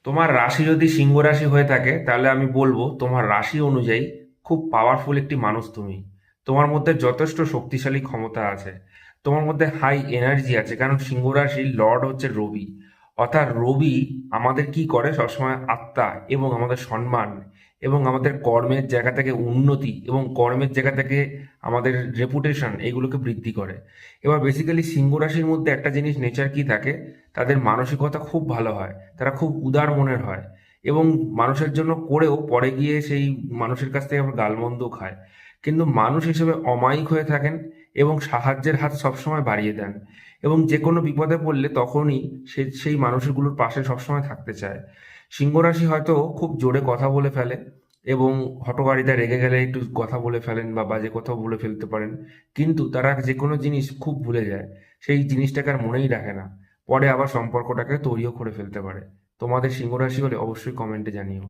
তোমার রাশি যদি সিংহ রাশি হয়ে থাকে তাহলে আমি বলবো তোমার রাশি অনুযায়ী খুব পাওয়ারফুল একটি মানুষ তুমি। তোমার মধ্যে যথেষ্ট শক্তিশালী ক্ষমতা আছে, তোমার মধ্যে হাই এনার্জি আছে, কারণ সিংহ রাশির লর্ড হচ্ছে রবি। অর্থাৎ রবি আমাদের কি করে, সবসময় আত্মা এবং আমাদের সম্মান এবং আমাদের কর্মের জায়গা থেকে উন্নতি এবং কর্মের জায়গা থেকে আমাদের রেপুটেশন এগুলোকে বৃদ্ধি করে। এবার বেসিক্যালি সিংহ রাশির মধ্যে একটা জিনিস নেচার কি থাকে, তাদের মানসিকতা খুব ভালো হয়, তারা খুব উদার মনের হয় এবং মানুষের জন্য করেও পরে গিয়ে সেই মানুষের কাছ থেকে আবার গালমন্দও খায়। কিন্তু মানুষ হিসেবে অমায়িক হয়ে থাকেন এবং সাহায্যের হাত সবসময় বাড়িয়ে দেন এবং যে কোনো বিপদে পড়লে তখনই সেই মানুষগুলোর পাশে সবসময় থাকতে চায়। সিংহ রাশি হয়তো খুব জোরে কথা বলে ফেলে এবং হঠকারিতা রেগে গেলে একটু কথা বলে ফেলেন বা বাজে কথাও বলে ফেলতে পারেন, কিন্তু তারা যে কোনো জিনিস খুব ভুলে যায়, সেই জিনিসটাকে আর মনেই রাখে না, পরে আবার সম্পর্কটাকে তৈরিও করে ফেলতে পারে। তোমাদের সিংহ রাশি হলে অবশ্যই কমেন্টে জানিও।